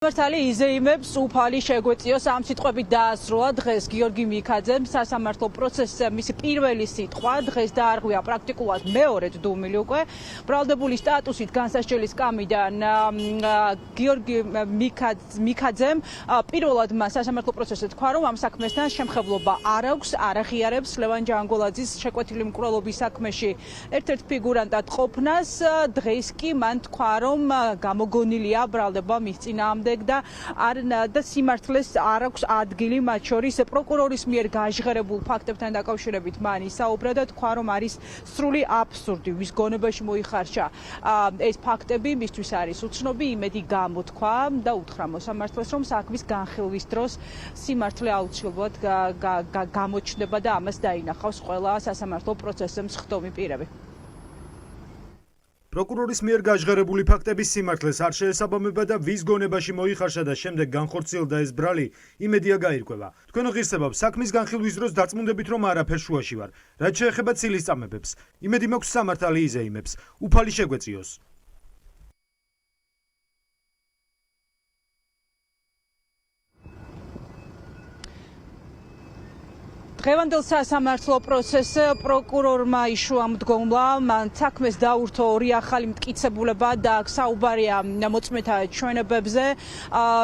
მართალი იზეიმებს უფალი შეგვეწიოს ამ სიტყვებით დაასრულა დღეს გიორგი მიქაძემ სასამართლო პროცესზე მისი პირველი სიტყვა დღეს დაარღვია პრაქტიკულად მეორედ დუმილი უკვე ბრალდებული სტატუსით განსასჯელის სკამიდან გიორგი მიქაძემ პირველად მას სასამართლო პროცესზე თქვა რომ ამ საქმესთან შემხებლობა არ აქვს არ აღიარებს ლევან ჯანგოლაძის შეკვეთილი მკვლელობის საქმეში ერთ-ერთ ფიგურანტად ყოფნას დღეს კი მან თქვა რომ გამოგონილია ბრალდება მის წინააღმდეგ და სიმართლეს არ აქვს ადგილი მათ შორის პროკურორის მიერ გაჟღერებულ ფაქტებთან დაკავშირებით მან ისაუბრა და თქვა რომ არის სრული აბსურდი ვის გონებაში მოიხარშა ეს ფაქტები მისთვის არის უცნობი იმედი გამოთქვა და უთხრა მოსამართლეს რომ საქმის განხილვის დროს სიმართლე აუცილებლად გამოჩნდება და ამას დაინახავს ყველა სასამართლო პროცესზე მსხდომი პირები. პროკურორის მიერ გაჟღერებული ფაქტების სიმართლეს არ შეესაბამება და ვის გონებაში მოიხარშა და შემდეგ განხორციელდა ეს ბრალი, იმედია გაირკვევა. თქვენ ღირსებავ საქმის განხილვის დროს დარწმუნდებით რომ არაფერ შუაში ვარ. რაც შეეხება ცილის წამებებს, იმედი მაქვს სამართალი იზეიმებს, უფალი შეგვეწიოს. დღევანდელ სასამართლო პროცესზე პროკურორმა იშუა მდგომლა, მან საქმეს დაურთო ორი ახალი მტკიცებულება და საუბარია მოწმეთა ჩვენებებზე,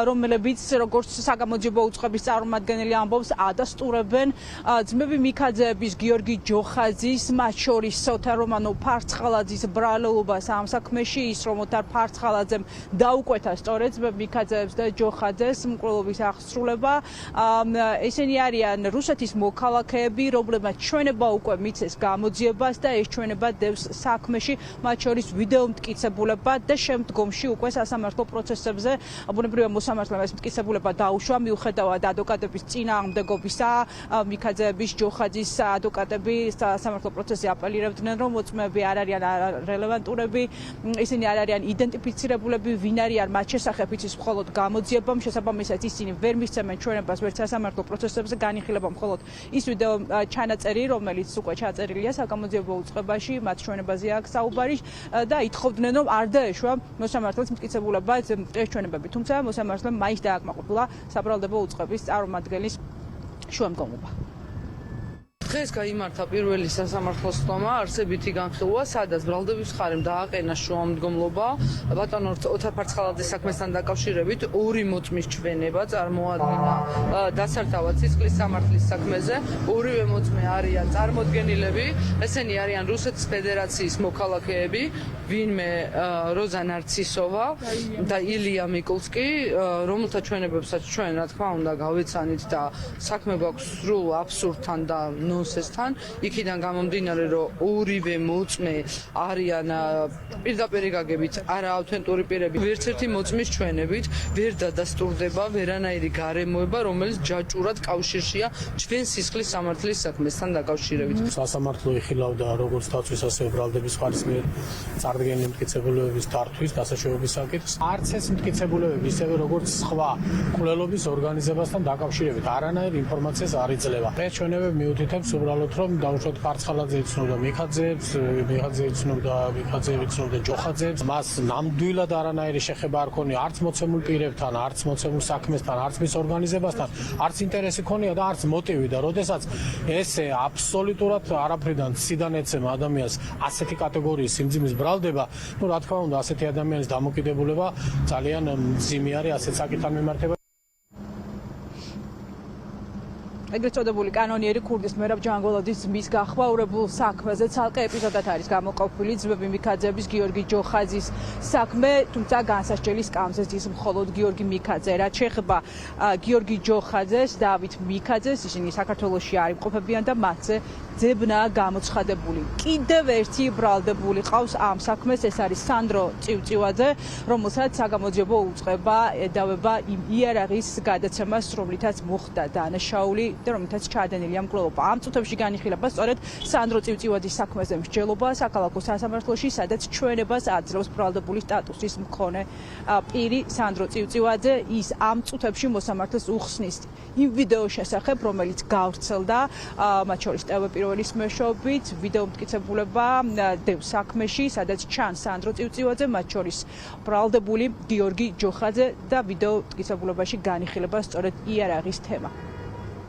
რომლებიც როგორც საგამოძიებო უწყების წარმომადგენელი ამბობს, ადასტურებენ ძმები მიქაძეების, გიორგი ჯოხაძის, მათ შორის ოთარ რომანოვ ფარცხალაძის ბრალეულობას ამ საქმეში, ის რომ ოთარ ფარცხალაძემ დაუკვეთა სწორედ ძმები მიქაძეებს და ჯოხაძეს მკვლელობის აღსრულება. ესენი არიან რუსეთის მოქალაქეები, რომლებმაც ჩვენება უკვე მიცეს გამოძიებას და ეს ჩვენება დევს საქმეში, მათ შორის ვიდეო მტკიცებულება და შემდგომში უკვე სასამართლო პროცესებზე ბუნებრივია მოსამართლემ ეს მტკიცებულება დაუშვა მიუხედავად ადვოკატების წინააღმდეგობისა, მიქაძეების, ჯოხაძის ადვოკატები სასამართლო პროცესზე აპელირებდნენ, რომ მოწმეები არ არიან რელევანტურები, ისინი არ არიან იდენტიფიცირებულები, ვინ არიან მათ შესახებ იცის მხოლოდ გამოძიებამ, შესაბამისად ისინი ვერ მისცემენ ჩვენებას ვერც სასამართლო პროცესებზე, განიხილება მხოლოდ ის ვიდეო ჩანაწერი, რომელიც უკვე ჩაწერილია საგამოძიებო უწყებაში, მათ ჩვენებაზე აქვს საუბარი და ითხოვდნენ, რომ არ დაეშვა მოსამართლეს მტკიცებულება ეს ჩვენებები, თუმცა მოსამართლემ მაინც დააკმაყოფილა საბრალდებო უწყების წარმომადგენლის შუამდგომლობა. დღეს გაიმართა პირველი სასამართლო სტომა არსებითი განხილვა, სადაც ბრალდების მხარემ დააყენა შუამდგომლობა ბატონო ოთარ ფარცხალაძის საქმესთან დაკავშირებით ორი მოწმის ჩვენება წარმოადგინა დასართავად სისხლის სამართლის საქმეზე. ორივე მოწმე არიან წარმოდგენილები, ესენი არიან რუსეთის ფედერაციის მოქალაქეები, ვინმე როზა ნარცისოვა და ილია მიკულსკი, რომელთა ჩვენებებსაც ჩვენ რა თქმა უნდა გავეცანით და საქმე გვაქვს სრულ აბსურდთან და ნონსენსთან, იქიდან გამომდინარე, რომ ორივე მოწმე არიან პირდაპირ გაგებით არაავთენტური პირები, ვერც ერთი მოწმის ჩვენებით ვერ დადასტურდება ვერანაირი გარემოება, რომელიც ჯაჭურად კავშირშია ჩვენ სისხლის სამართლის საქმესთან დაკავშირებით. სასამართლო იხილავდა როგორც დაცვის, ასევე ბრალდების მხარის მიერ წარდგენილი მტკიცებულებების დართვის დასაშვებების საკითხს. არც ეს მტკიცებულებები, ისევე როგორც სხვა მკვლელობის ორგანიზებასთან დაკავშირებით არანაირ ინფორმაციას არ იძლევა. ეს ჩვენებები მიუთითებს უბრალოდ რომ დაუშვათ ფარცხალაძე იცნობდა მიქაძეებს, მიქაძე იცნობდა ჯოხაძეებს, მას ნამდვილად არანაირი შეხება არ ქონია არც მოცემულ პირებთან, არც მოცემულ საქმესთან, არც მის ორგანიზებასთან, არც ინტერესი ქონია და არც მოტივი და როდესაც ესე აბსოლუტურად არაფრიდან ციდან ეცემა ადამიანს ასეთი კატეგორიის სიმძიმის ბრალდება, ну რა თქმა უნდა ასეთი ადამიანის დამოკიდებულება ძალიან მძიმე არის ასეთ საკითხთან მიმართება. ეგრეთ წოდებული კანონიერი ქურდის მერაბ ჯანგოლაძის მის გახმაურებულ საქმეზე ცალკე ეპიზოდად არის გამოყოფილი ძმები მიქაძეების, გიორგი ჯოხაძის საქმე, თუმცა განსასჯელის სკამზე ზის მხოლოდ გიორგი მიქაძე. რაც შეეხება გიორგი ჯოხაძეს, დავით მიქაძეს, ისინი საქართველოში არ იმყოფებიან და მათზე ძებნა გამოცხადებული. კიდევ ერთი ბრალდებული ყავს ამ საქმეს, ეს არის სანდრო წივწივაძე, რომელსაც საგამოძიებო უწყება ედავება იმ იარაღის გადაცემას, რომლითაც მოხდა დანაშაული და რომელთაც ჩაადენილია მკვლელობა. ამ წუთებში განიხილება სწორედ სანდრო წივწივაძის საქმეზე მსჯელობა საქალაქო სასამართლოში, სადაც ჩვენებას აძლევს ბრალდებული სტატუსის მქონე პირი სანდრო წივწივაძე. ის ამ წუთებში მოსამართლეს უხსნის იმ ვიდეოს შესახებ, რომელიც გავრცელდა მათ შორის ტელეპირობებში პირველის მეშვეობით ვიდეო მტკიცებულება დევს საქმეში, სადაც ჩანს სანდრო წივწივაძე, მათ შორის ბრალდებული გიორგი ჯოხაძე და ვიდეო მტკიცებულებაში განიხილება სწორედ იარაღის თემა.